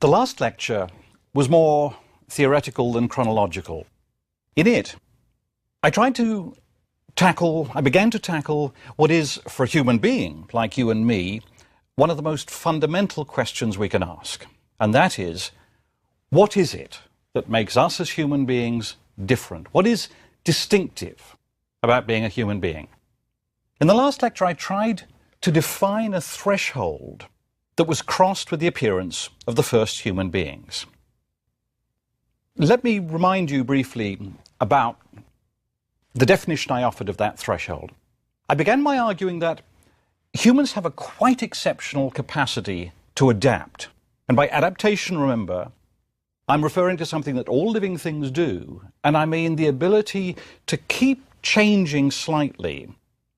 The last lecture was more theoretical than chronological. In it, I began to tackle what is, for a human being like you and me, one of the most fundamental questions we can ask. And that is, what is it that makes us as human beings different? What is distinctive about being a human being? In the last lecture, I tried to define a threshold that was crossed with the appearance of the first human beings. Let me remind you briefly about the definition I offered of that threshold. I began by arguing that humans have a quite exceptional capacity to adapt. And by adaptation, remember, I'm referring to something that all living things do, and I mean the ability to keep changing slightly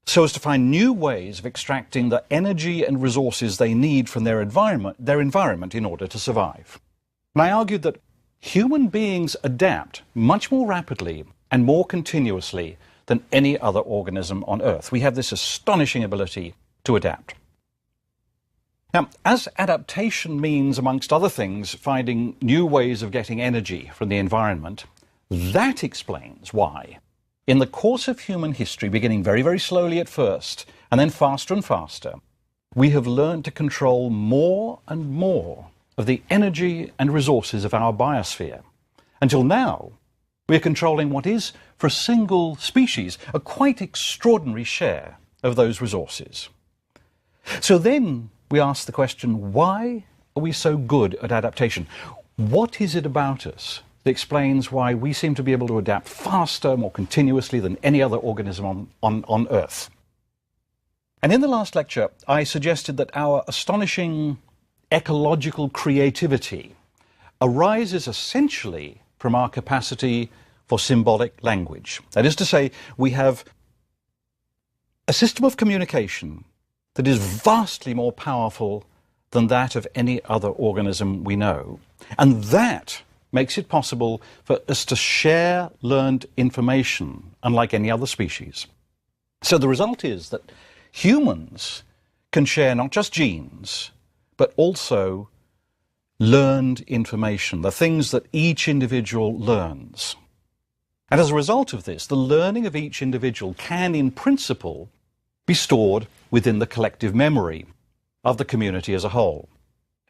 so as to find new ways of extracting the energy and resources they need from their environment in order to survive. And I argued that human beings adapt much more rapidly and more continuously than any other organism on Earth. We have this astonishing ability to adapt. Now, as adaptation means, amongst other things, finding new ways of getting energy from the environment, that explains why, in the course of human history, beginning very, very slowly at first, and then faster and faster, we have learned to control more and more of the energy and resources of our biosphere. Until now, we are controlling what is, for a single species, a quite extraordinary share of those resources. So then we ask the question, why are we so good at adaptation? What is it about us that explains why we seem to be able to adapt faster, more continuously than any other organism on Earth? And in the last lecture, I suggested that our astonishing ecological creativity arises essentially from our capacity for symbolic language. That is to say, we have a system of communication that is vastly more powerful than that of any other organism we know. And that makes it possible for us to share learned information, unlike any other species. So the result is that humans can share not just genes, but also learned information, the things that each individual learns. And as a result of this, the learning of each individual can, in principle, be stored within the collective memory of the community as a whole.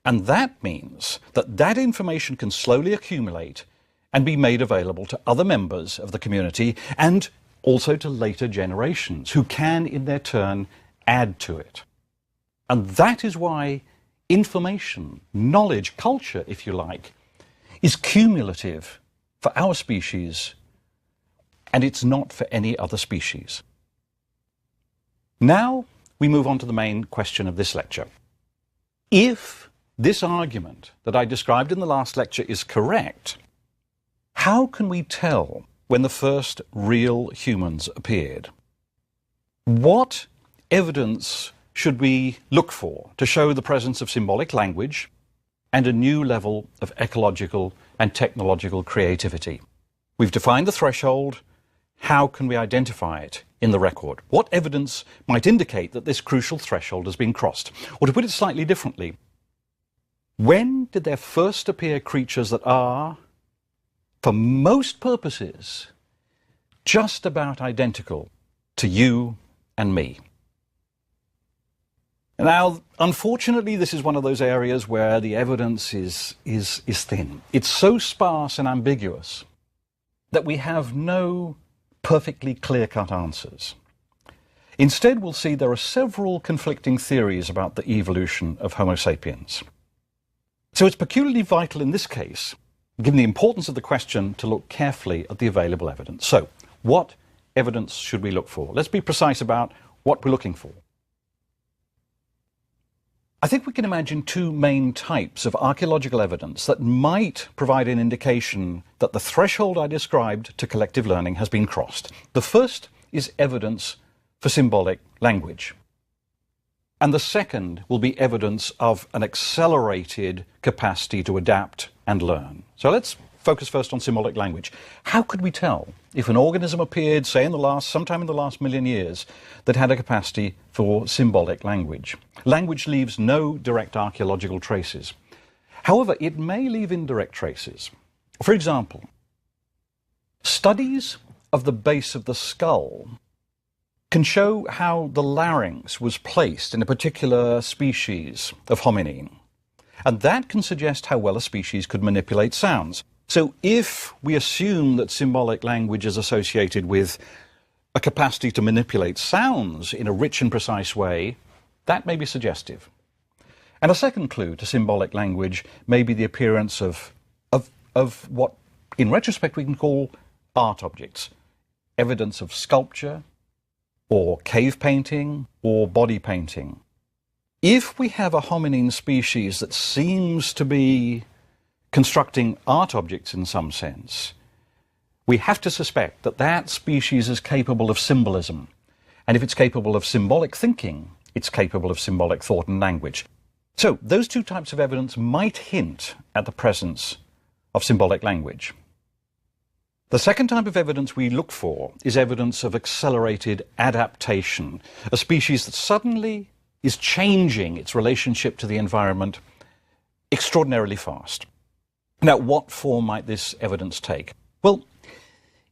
And that means that that information can slowly accumulate and be made available to other members of the community and also to later generations who can, in their turn, add to it. And that is why information, knowledge, culture, if you like, is cumulative for our species, and it's not for any other species. Now we move on to the main question of this lecture. If this argument that I described in the last lecture is correct, how can we tell when the first real humans appeared? What evidence should we look for to show the presence of symbolic language and a new level of ecological and technological creativity? We've defined the threshold. How can we identify it in the record? What evidence might indicate that this crucial threshold has been crossed? Or to put it slightly differently, when did there first appear creatures that are, for most purposes, just about identical to you and me? Now, unfortunately, this is one of those areas where the evidence is thin. It's so sparse and ambiguous that we have no perfectly clear-cut answers. Instead, we'll see there are several conflicting theories about the evolution of Homo sapiens. So it's peculiarly vital in this case, given the importance of the question, to look carefully at the available evidence. So, what evidence should we look for? Let's be precise about what we're looking for. I think we can imagine two main types of archaeological evidence that might provide an indication that the threshold I described to collective learning has been crossed. The first is evidence for symbolic language. And the second will be evidence of an accelerated capacity to adapt and learn. So let's focus first on symbolic language. How could we tell if an organism appeared, say, sometime in the last million years, that had a capacity for symbolic language? Language leaves no direct archaeological traces. However, it may leave indirect traces. For example, studies of the base of the skull can show how the larynx was placed in a particular species of hominin. And that can suggest how well a species could manipulate sounds. So if we assume that symbolic language is associated with a capacity to manipulate sounds in a rich and precise way, that may be suggestive. And a second clue to symbolic language may be the appearance of what, in retrospect, we can call art objects, evidence of sculpture, or cave painting, or body painting. If we have a hominin species that seems to be constructing art objects in some sense, we have to suspect that that species is capable of symbolism. And if it's capable of symbolic thinking, it's capable of symbolic thought and language. So those two types of evidence might hint at the presence of symbolic language. The second type of evidence we look for is evidence of accelerated adaptation, a species that suddenly is changing its relationship to the environment extraordinarily fast. Now, what form might this evidence take? Well,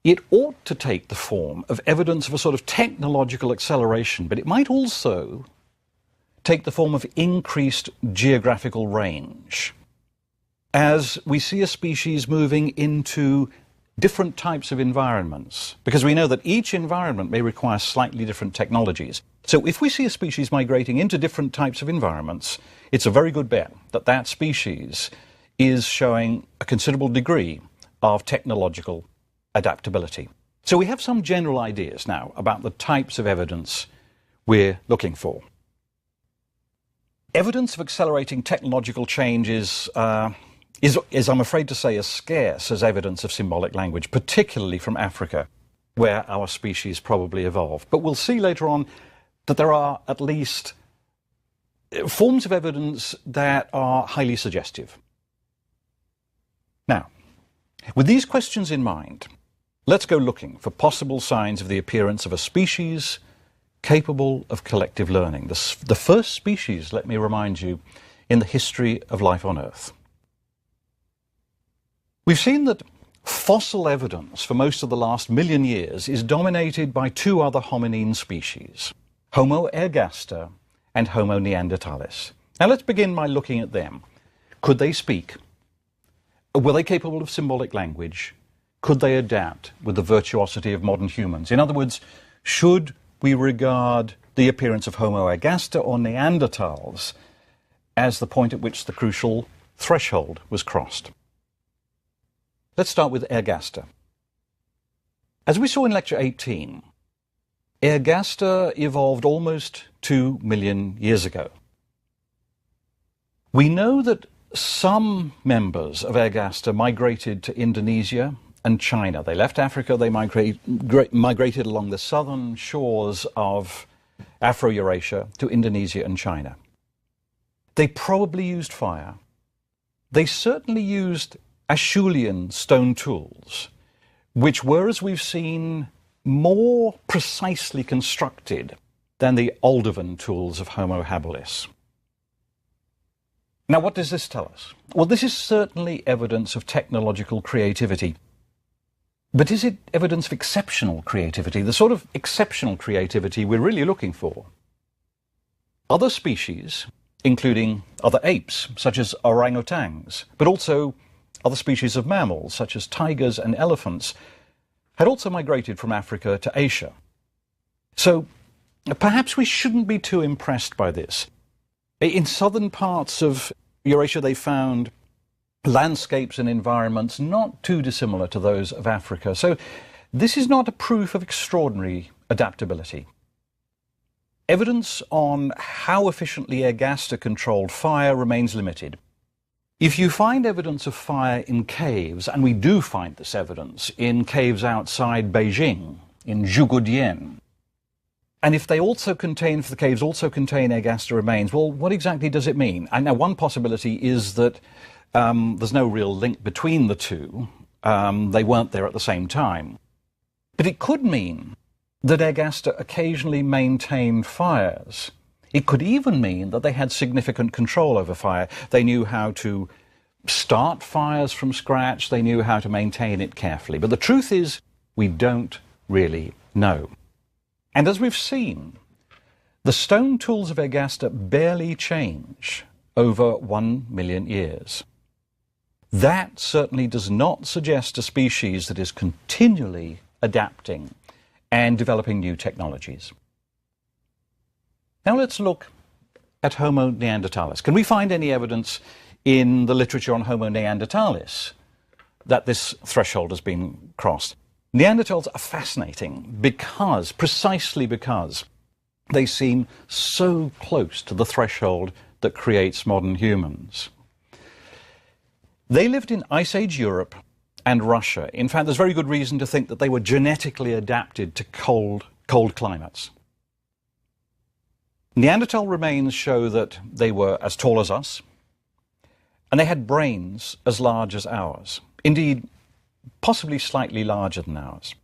it ought to take the form of evidence of a sort of technological acceleration, but it might also take the form of increased geographical range. As we see a species moving into different types of environments, because we know that each environment may require slightly different technologies. So if we see a species migrating into different types of environments, it's a very good bet that that species is showing a considerable degree of technological adaptability. So we have some general ideas now about the types of evidence we're looking for. Evidence of accelerating technological change is, I'm afraid to say, as scarce as evidence of symbolic language, particularly from Africa, where our species probably evolved. But we'll see later on that there are at least forms of evidence that are highly suggestive. Now, with these questions in mind, let's go looking for possible signs of the appearance of a species capable of collective learning. The first species, let me remind you, in the history of life on Earth. We've seen that fossil evidence for most of the last million years is dominated by two other hominin species, Homo ergaster and Homo neanderthalis. Now let's begin by looking at them. Could they speak? Were they capable of symbolic language? Could they adapt with the virtuosity of modern humans? In other words, should we regard the appearance of Homo ergaster or Neanderthals as the point at which the crucial threshold was crossed? Let's start with ergaster. As we saw in Lecture 18, ergaster evolved almost 2 million years ago. We know that some members of ergaster migrated to Indonesia and China. They left Africa, they migrated along the southern shores of Afro-Eurasia to Indonesia and China. They probably used fire. They certainly used Acheulean stone tools, which were, as we've seen, more precisely constructed than the Aldovan tools of Homo habilis. Now, what does this tell us? Well, this is certainly evidence of technological creativity. But is it evidence of exceptional creativity, the sort of exceptional creativity we're really looking for? Other species, including other apes, such as orangutans, but also other species of mammals, such as tigers and elephants, had also migrated from Africa to Asia. So perhaps we shouldn't be too impressed by this. In southern parts of Eurasia, they found landscapes and environments not too dissimilar to those of Africa. So this is not a proof of extraordinary adaptability. Evidence on how efficiently ergaster controlled fire remains limited. If you find evidence of fire in caves, and we do find this evidence in caves outside Beijing, in Zhugudian, and if they also contain, if the caves also contain ergaster remains, well, what exactly does it mean? And now one possibility is that there's no real link between the two. They weren't there at the same time. But it could mean that ergaster occasionally maintained fires. It could even mean that they had significant control over fire. They knew how to start fires from scratch. They knew how to maintain it carefully. But the truth is, we don't really know. And as we've seen, the stone tools of Ergaster barely change over 1 million years. That certainly does not suggest a species that is continually adapting and developing new technologies. Now let's look at Homo neanderthalis. Can we find any evidence in the literature on Homo neanderthalis that this threshold has been crossed? Neanderthals are fascinating precisely because they seem so close to the threshold that creates modern humans. They lived in Ice Age Europe and Russia. In fact, there's very good reason to think that they were genetically adapted to cold climates. Neanderthal remains show that they were as tall as us, and they had brains as large as ours. Indeed, possibly slightly larger than ours.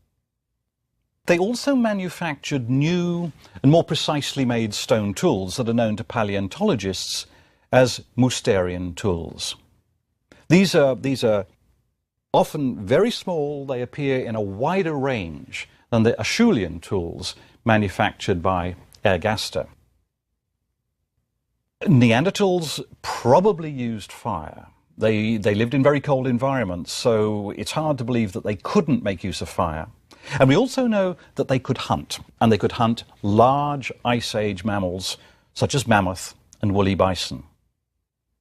They also manufactured new and more precisely made stone tools that are known to paleontologists as Mousterian tools. These are often very small. They appear in a wider range than the Acheulean tools manufactured by Ergaster. Neanderthals probably used fire. They lived in very cold environments, so it's hard to believe that they couldn't make use of fire. And we also know that they could hunt, and they could hunt large Ice Age mammals such as mammoth and woolly bison.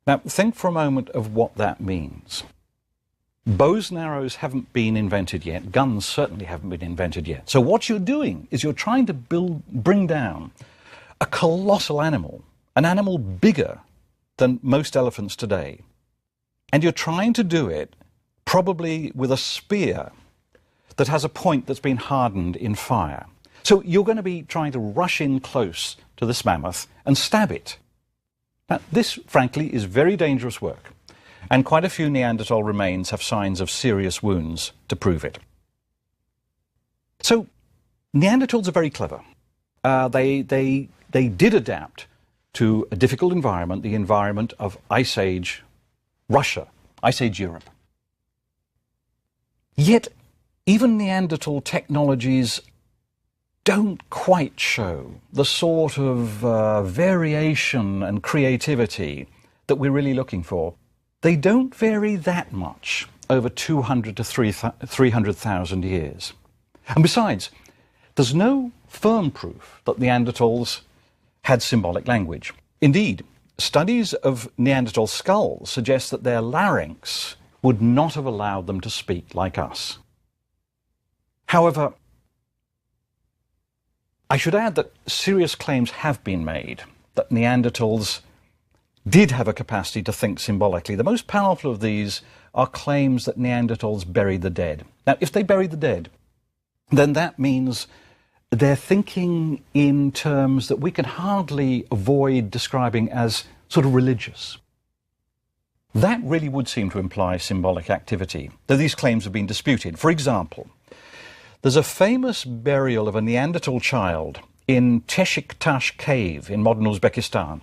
Now, think for a moment of what that means. Bows and arrows haven't been invented yet. Guns certainly haven't been invented yet. So what you're doing is you're trying to bring down a colossal animal, an animal bigger than most elephants today. And you're trying to do it probably with a spear that has a point that's been hardened in fire. So you're going to be trying to rush in close to this mammoth and stab it. Now, this, frankly, is very dangerous work, and quite a few Neanderthal remains have signs of serious wounds to prove it. So Neanderthals are very clever. They did adapt to a difficult environment, the environment of Ice Age Russia, Ice Age Europe. Yet, even Neanderthal technologies don't quite show the sort of variation and creativity that we're really looking for. They don't vary that much over 200 to 300,000 years. And besides, there's no firm proof that Neanderthals had symbolic language. Indeed, studies of Neanderthal skulls suggest that their larynx would not have allowed them to speak like us. However, I should add that serious claims have been made that Neanderthals did have a capacity to think symbolically. The most powerful of these are claims that Neanderthals buried the dead. Now, if they buried the dead, then that means they're thinking in terms that we can hardly avoid describing as sort of religious. That really would seem to imply symbolic activity, though these claims have been disputed. For example, there's a famous burial of a Neanderthal child in Teshiktash cave in modern Uzbekistan.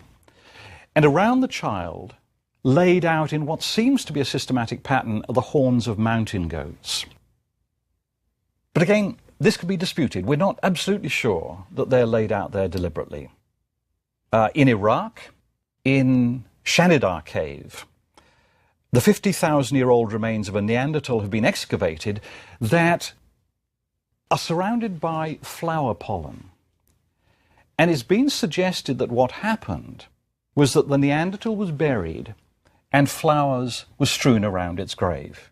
And around the child, laid out in what seems to be a systematic pattern, are the horns of mountain goats. But again, this could be disputed. We're not absolutely sure that they're laid out there deliberately. In Iraq, in Shanidar cave, the 50,000-year-old remains of a Neanderthal have been excavated that are surrounded by flower pollen. And it's been suggested that what happened was that the Neanderthal was buried and flowers were strewn around its grave.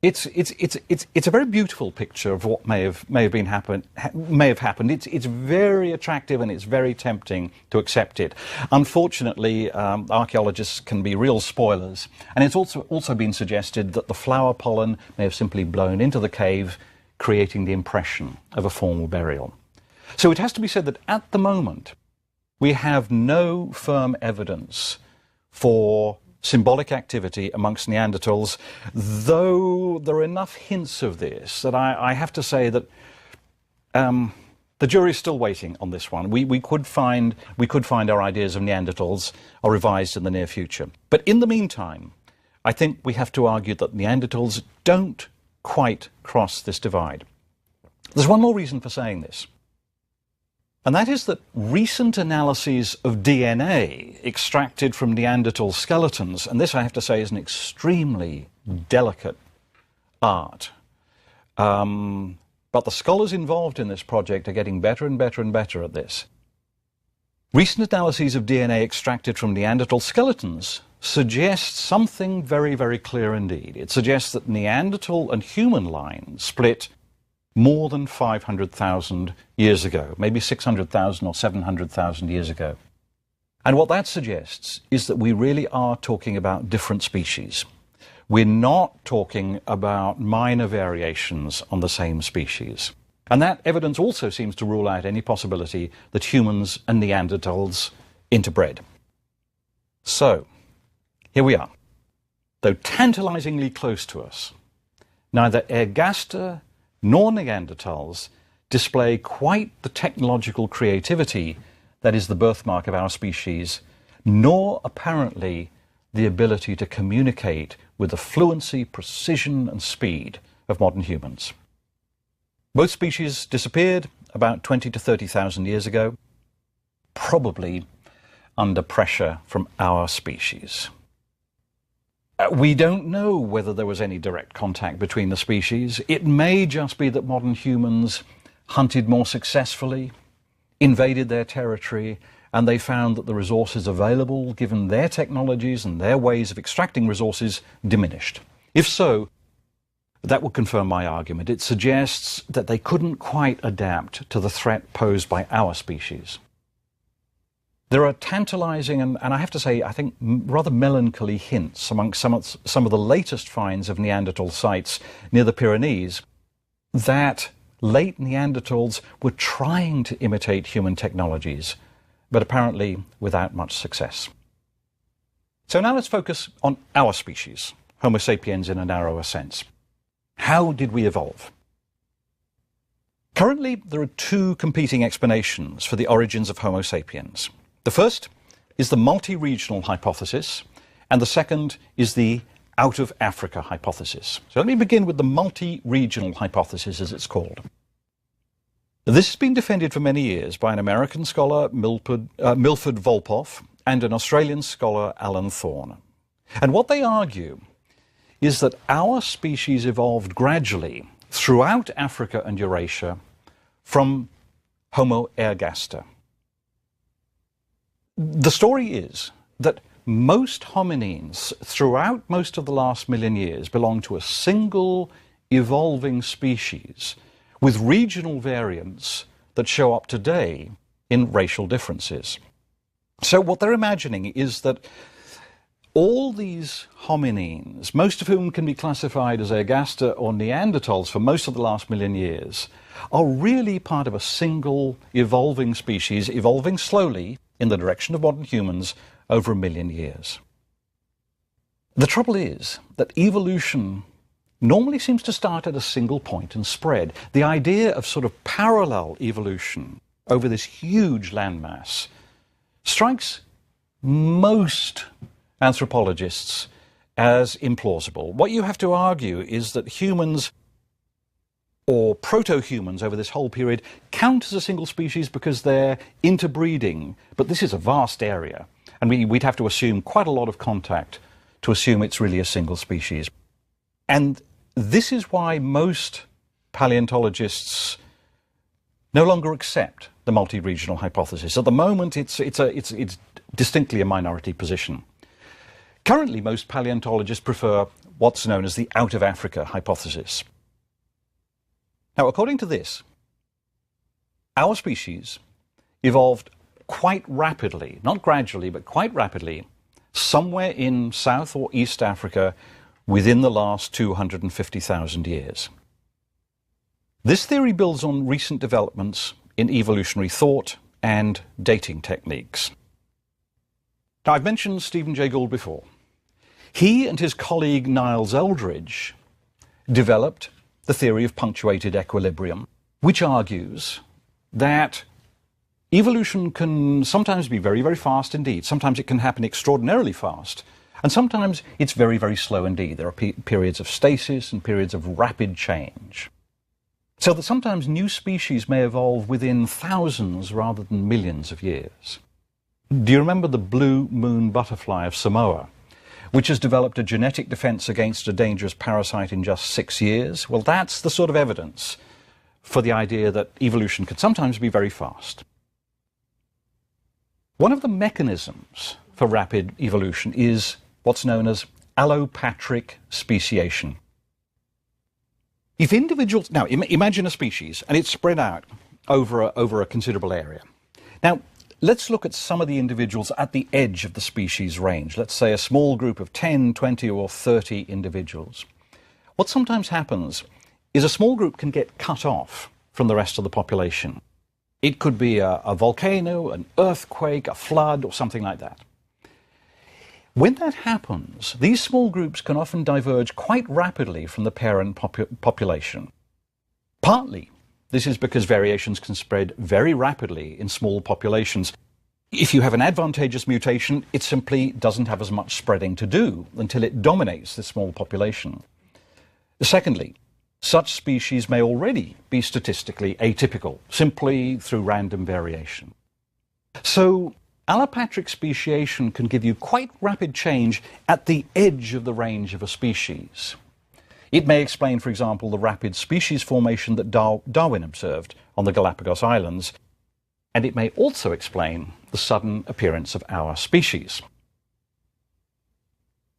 It's a very beautiful picture of what may have happened. It's very attractive and it's very tempting to accept it. Unfortunately, archaeologists can be real spoilers, and it's also been suggested that the flower pollen may have simply blown into the cave, creating the impression of a formal burial. So it has to be said that at the moment we have no firm evidence for symbolic activity amongst Neanderthals, though there are enough hints of this that I have to say that the jury is still waiting on this one. We could find our ideas of Neanderthals are revised in the near future. But in the meantime, I think we have to argue that Neanderthals don't quite cross this divide. There's one more reason for saying this, and that is that recent analyses of DNA extracted from Neanderthal skeletons, and this I have to say is an extremely delicate art, but the scholars involved in this project are getting better and better and better at this. Recent analyses of DNA extracted from Neanderthal skeletons suggest something very, very clear indeed. It suggests that Neanderthal and human lines split more than 500,000 years ago, maybe 600,000 or 700,000 years ago. And what that suggests is that we really are talking about different species. We're not talking about minor variations on the same species. And that evidence also seems to rule out any possibility that humans and Neanderthals interbred. So, here we are. Though tantalizingly close to us, neither Ergaster nor Neanderthals display quite the technological creativity that is the birthmark of our species, nor apparently the ability to communicate with the fluency, precision, and speed of modern humans. Both species disappeared about 20 to 30,000 years ago, probably under pressure from our species. We don't know whether there was any direct contact between the species. It may just be that modern humans hunted more successfully, invaded their territory, and they found that the resources available, given their technologies and their ways of extracting resources, diminished. If so, that would confirm my argument. It suggests that they couldn't quite adapt to the threat posed by our species. There are tantalizing and I have to say, I think, rather melancholy hints among some of the latest finds of Neanderthal sites near the Pyrenees that late Neanderthals were trying to imitate human technologies, but apparently without much success. So now let's focus on our species, Homo sapiens in a narrower sense. How did we evolve? Currently, there are two competing explanations for the origins of Homo sapiens. The first is the multi-regional hypothesis, and the second is the out-of-Africa hypothesis. So let me begin with the multi-regional hypothesis, as it's called. This has been defended for many years by an American scholar, Milford Volpoff, and an Australian scholar, Alan Thorne. And what they argue is that our species evolved gradually throughout Africa and Eurasia from Homo ergaster. The story is that most hominins throughout most of the last million years belong to a single evolving species with regional variants that show up today in racial differences. So what they're imagining is that all these hominins, most of whom can be classified as ergaster or Neanderthals for most of the last million years, are really part of a single evolving species, evolving slowly in the direction of modern humans over 1 million years. The trouble is that evolution normally seems to start at a single point and spread. The idea of sort of parallel evolution over this huge landmass strikes most anthropologists as implausible. What you have to argue is that humans or proto-humans over this whole period count as a single species because they're interbreeding, but this is a vast area, and we'd have to assume quite a lot of contact to assume it's really a single species. And this is why most paleontologists no longer accept the multi-regional hypothesis. At the moment, it's distinctly a minority position. Currently, most paleontologists prefer what's known as the out-of-Africa hypothesis. Now, according to this, our species evolved quite rapidly, not gradually, but quite rapidly, somewhere in South or East Africa within the last 250,000 years. This theory builds on recent developments in evolutionary thought and dating techniques. Now, I've mentioned Stephen Jay Gould before. He and his colleague Niles Eldridge developed the theory of punctuated equilibrium, which argues that evolution can sometimes be very, very fast indeed. Sometimes it can happen extraordinarily fast, And sometimes it's very, very slow indeed. There are periods of stasis and periods of rapid change. So that sometimes new species may evolve within thousands rather than millions of years. Do you remember the blue moon butterfly of Samoa, which has developed a genetic defense against a dangerous parasite in just 6 years? Well, that's the sort of evidence for the idea that evolution can sometimes be very fast. One of the mechanisms for rapid evolution is what's known as allopatric speciation. If individuals, now imagine a species and it's spread out over a considerable area. Now, let's look at some of the individuals at the edge of the species range. Let's say a small group of 10, 20 or 30 individuals. What sometimes happens is a small group can get cut off from the rest of the population. It could be a volcano, an earthquake, a flood or something like that. When that happens, these small groups can often diverge quite rapidly from the parent population. Partly, this is because variations can spread very rapidly in small populations. If you have an advantageous mutation, it simply doesn't have as much spreading to do until it dominates the small population. Secondly, such species may already be statistically atypical, simply through random variation. So, allopatric speciation can give you quite rapid change at the edge of the range of a species. It may explain, for example, the rapid species formation that Darwin observed on the Galapagos Islands, and it may also explain the sudden appearance of our species.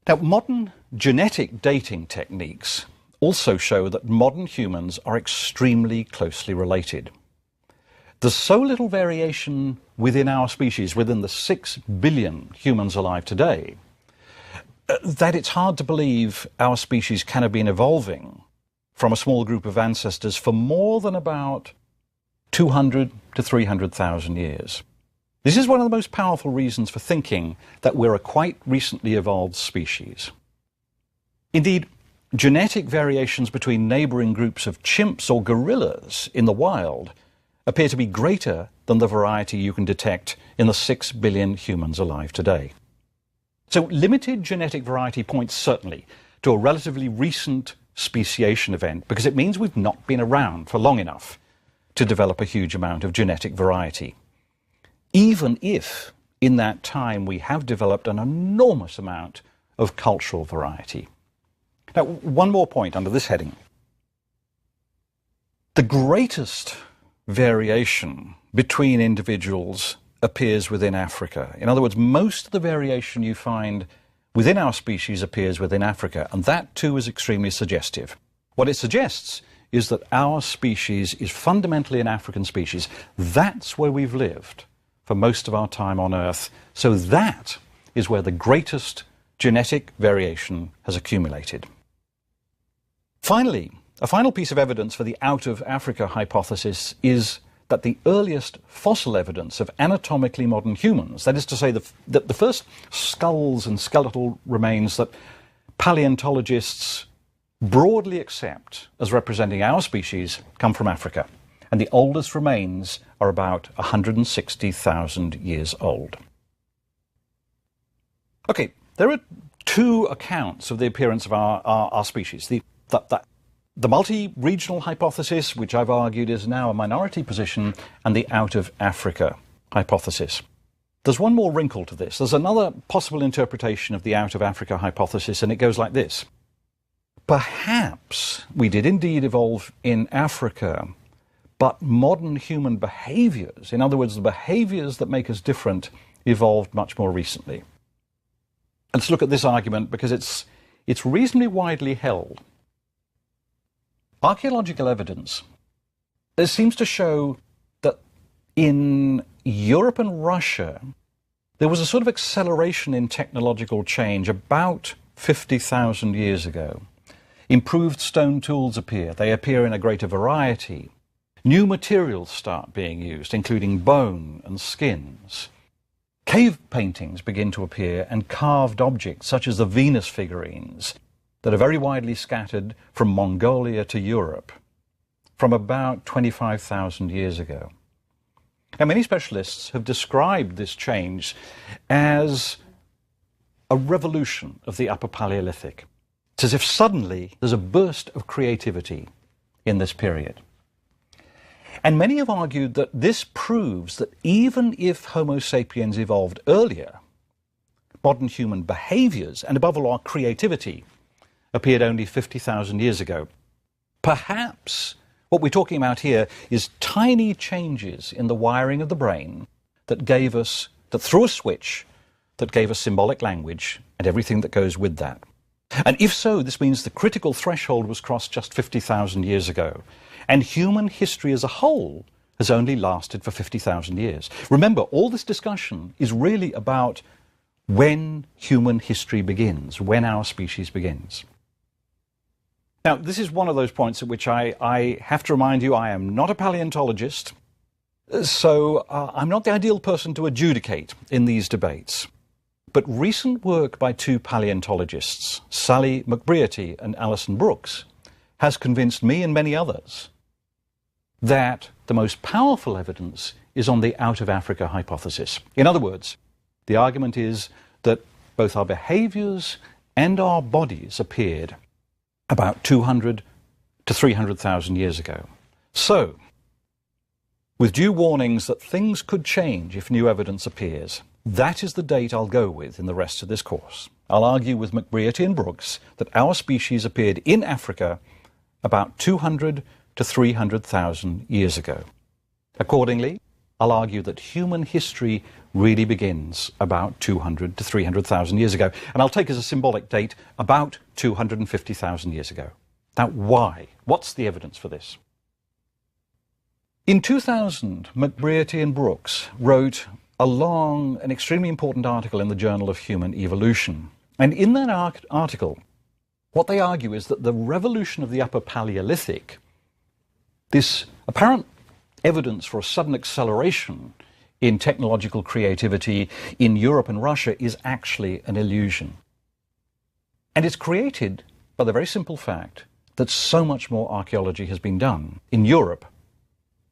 Now, modern genetic dating techniques also show that modern humans are extremely closely related. There's so little variation within our species, within the 6 billion humans alive today, that it's hard to believe our species can have been evolving from a small group of ancestors for more than about 200 to 300,000 years. This is one of the most powerful reasons for thinking that we're a quite recently evolved species. Indeed, genetic variations between neighboring groups of chimps or gorillas in the wild appear to be greater than the variety you can detect in the 6 billion humans alive today. So limited genetic variety points certainly to a relatively recent speciation event because it means we've not been around for long enough to develop a huge amount of genetic variety. Even if in that time we have developed an enormous amount of cultural variety. Now, one more point under this heading. The greatest variation between individuals appears within Africa. In other words, most of the variation you find within our species appears within Africa, and that too is extremely suggestive. What it suggests is that our species is fundamentally an African species. That's where we've lived for most of our time on Earth, so that is where the greatest genetic variation has accumulated. Finally, a final piece of evidence for the out-of-Africa hypothesis is that the earliest fossil evidence of anatomically modern humans, that is to say the first skulls and skeletal remains that paleontologists broadly accept as representing our species, come from Africa. And the oldest remains are about 160,000 years old. Okay, there are two accounts of the appearance of our species. The multi-regional hypothesis, which I've argued is now a minority position, and the out-of-Africa hypothesis. There's one more wrinkle to this. There's another possible interpretation of the out-of-Africa hypothesis, and it goes like this. Perhaps we did indeed evolve in Africa, but modern human behaviors, in other words, the behaviors that make us different, evolved much more recently. And let's look at this argument because it's reasonably widely held. Archaeological evidence seems to show that in Europe and Russia, there was a sort of acceleration in technological change about 50,000 years ago. Improved stone tools appear. They appear in a greater variety. New materials start being used, including bone and skins. Cave paintings begin to appear, and carved objects such as the Venus figurines that are very widely scattered from Mongolia to Europe from about 25,000 years ago. Now, many specialists have described this change as a revolution of the Upper Paleolithic. It's as if suddenly there's a burst of creativity in this period. And many have argued that this proves that even if Homo sapiens evolved earlier, modern human behaviors, and above all our creativity, appeared only 50,000 years ago. Perhaps what we're talking about here is tiny changes in the wiring of the brain that threw a switch that gave us symbolic language and everything that goes with that. And if so, this means the critical threshold was crossed just 50,000 years ago. And human history as a whole has only lasted for 50,000 years. Remember, all this discussion is really about when human history begins, when our species begins. Now, this is one of those points at which I have to remind you I am not a paleontologist, so I'm not the ideal person to adjudicate in these debates. But recent work by two paleontologists, Sally McBrearty and Alison Brooks, has convinced me and many others that the most powerful evidence is on the out of Africa hypothesis. In other words, the argument is that both our behaviors and our bodies appeared about 200 to 300,000 years ago. So, with due warnings that things could change if new evidence appears, that is the date I'll go with in the rest of this course. I'll argue with McBrearty and Brooks that our species appeared in Africa about 200 to 300,000 years ago. Accordingly, I'll argue that human history really begins about 200 to 300,000 years ago, and I'll take as a symbolic date about 250,000 years ago. Now, why? What's the evidence for this? In 2000, McBrearty and Brooks wrote a long and extremely important article in the Journal of Human Evolution. And in that article, what they argue is that the revolution of the Upper Paleolithic, this apparent evidence for a sudden acceleration in technological creativity in Europe and Russia, is actually an illusion. And it's created by the very simple fact that so much more archaeology has been done in Europe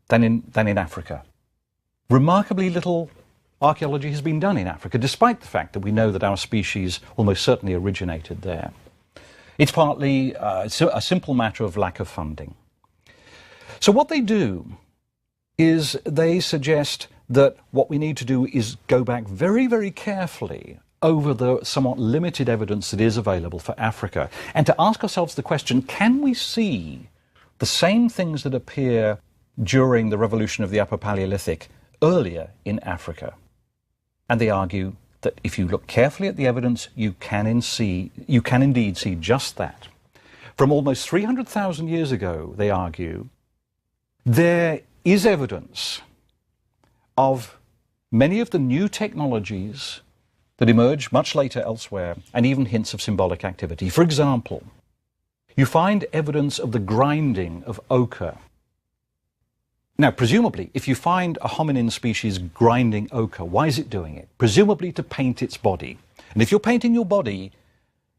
than in Africa. Remarkably little archaeology has been done in Africa, despite the fact that we know that our species almost certainly originated there. It's partly a simple matter of lack of funding. So what they do is they suggest that what we need to do is go back very, very carefully over the somewhat limited evidence that is available for Africa, and to ask ourselves the question, can we see the same things that appear during the revolution of the Upper Paleolithic earlier in Africa? And they argue that if you look carefully at the evidence, you can indeed see just that. From almost 300,000 years ago, they argue, there is evidence of many of the new technologies that emerged much later elsewhere, and even hints of symbolic activity. For example, you find evidence of the grinding of ochre. Now, presumably, if you find a hominin species grinding ochre, why is it doing it? Presumably to paint its body. And if you're painting your body,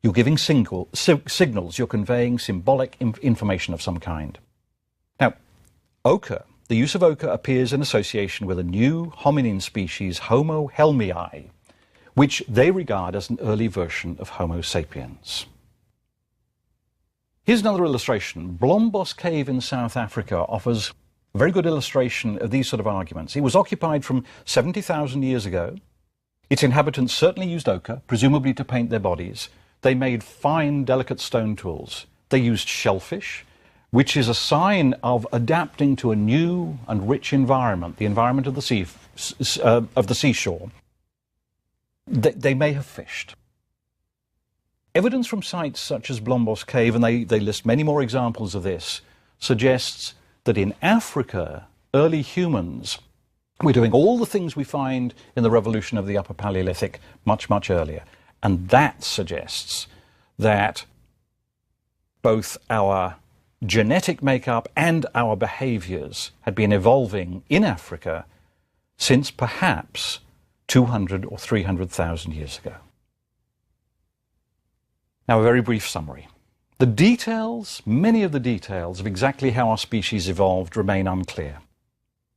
you're giving signals, you're conveying symbolic information of some kind. Now, ochre, the use of ochre appears in association with a new hominin species, Homo helmii, which they regard as an early version of Homo sapiens. Here's another illustration. Blombos Cave in South Africa offers a very good illustration of these sort of arguments. It was occupied from 70,000 years ago. Its inhabitants certainly used ochre, presumably to paint their bodies. They made fine, delicate stone tools. They used shellfish, which is a sign of adapting to a new and rich environment, the environment of the seashore. They may have fished. Evidence from sites such as Blombos Cave, and they list many more examples of this, suggests that in Africa, early humans were doing all the things we find in the revolution of the Upper Paleolithic much, much earlier. And that suggests that both our genetic makeup and our behaviors had been evolving in Africa since perhaps 200 or 300,000 years ago. Now, a very brief summary. The details, many of the details of exactly how our species evolved remain unclear.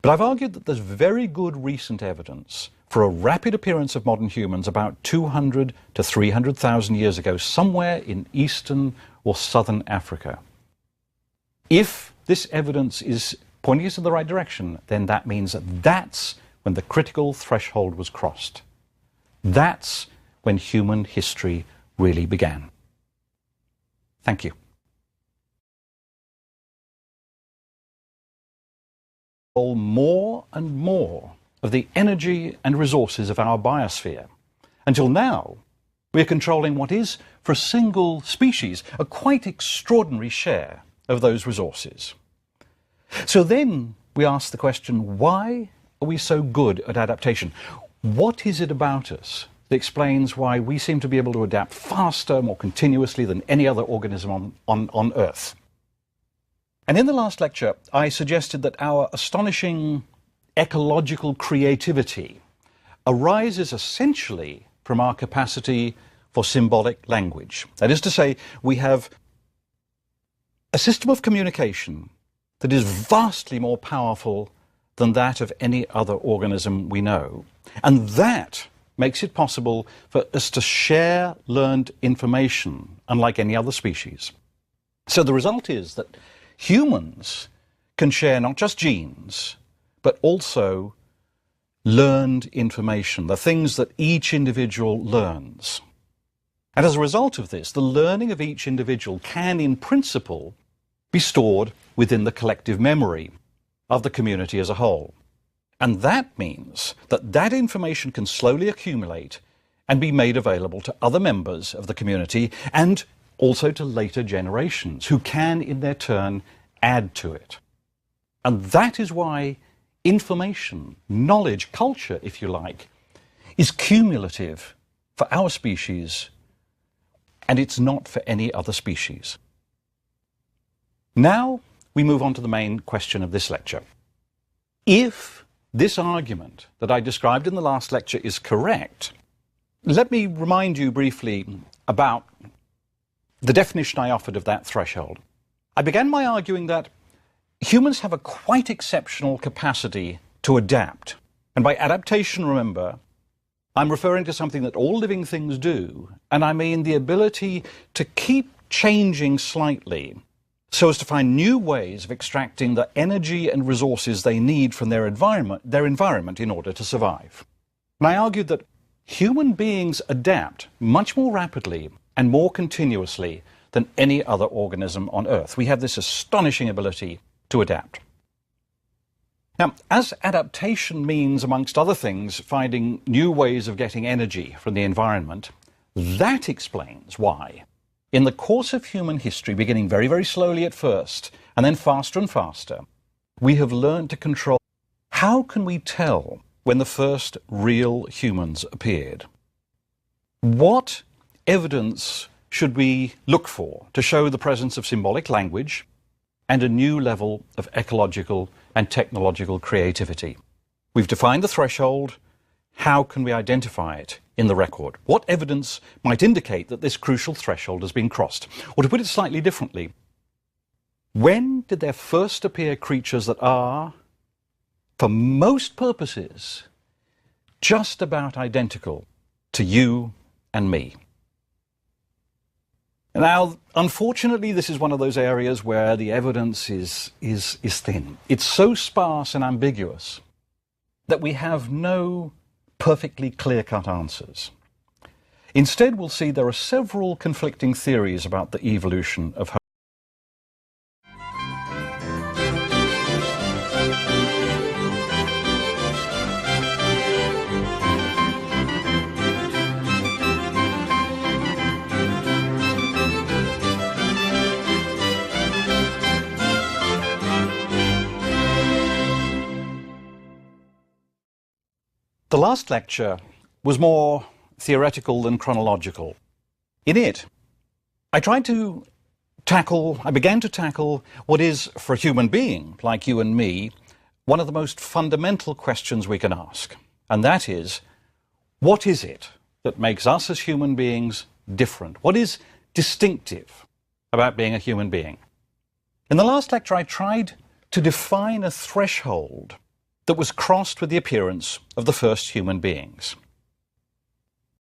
But I've argued that there's very good recent evidence for a rapid appearance of modern humans about 200 to 300,000 years ago, somewhere in eastern or southern Africa. If this evidence is pointing us in the right direction, then that means that that's when the critical threshold was crossed. That's when human history really began. Thank you. More and more of the energy and resources of our biosphere. Until now, we are controlling what is, for a single species, a quite extraordinary share of those resources. So then we ask the question, why are we so good at adaptation? What is it about us that explains why we seem to be able to adapt faster, more continuously than any other organism on Earth? And in the last lecture, I suggested that our astonishing ecological creativity arises essentially from our capacity for symbolic language. That is to say, we have a system of communication that is vastly more powerful than that of any other organism we know. And that makes it possible for us to share learned information, unlike any other species. So the result is that humans can share not just genes, but also learned information, the things that each individual learns. And as a result of this, the learning of each individual can, in principle, be stored within the collective memory of the community as a whole. And that means that that information can slowly accumulate and be made available to other members of the community and also to later generations who can, in their turn, add to it. And that is why information, knowledge, culture, if you like, is cumulative for our species, and it's not for any other species. Now we move on to the main question of this lecture. If this argument that I described in the last lecture is correct, let me remind you briefly about the definition I offered of that threshold. I began by arguing that humans have a quite exceptional capacity to adapt. And by adaptation, remember, I'm referring to something that all living things do, and I mean the ability to keep changing slightly so as to find new ways of extracting the energy and resources they need from their environment in order to survive. And I argued that human beings adapt much more rapidly and more continuously than any other organism on Earth. We have this astonishing ability to adapt. Now, as adaptation means, amongst other things, finding new ways of getting energy from the environment, that explains why, in the course of human history, beginning very, very slowly at first, and then faster and faster, we have learned to control. How can we tell when the first real humans appeared? What evidence should we look for to show the presence of symbolic language and a new level of ecological and technological creativity? We've defined the threshold. How can we identify it in the record? What evidence might indicate that this crucial threshold has been crossed? Or to put it slightly differently, when did there first appear creatures that are, for most purposes, just about identical to you and me? Now, unfortunately, this is one of those areas where the evidence is thin. It's so sparse and ambiguous that we have no perfectly clear-cut answers. Instead, we'll see there are several conflicting theories about the evolution of homo. The last lecture was more theoretical than chronological. In it, I began to tackle what is, for a human being like you and me, one of the most fundamental questions we can ask. And that is, what is it that makes us as human beings different? What is distinctive about being a human being? In the last lecture, I tried to define a threshold that was crossed with the appearance of the first human beings.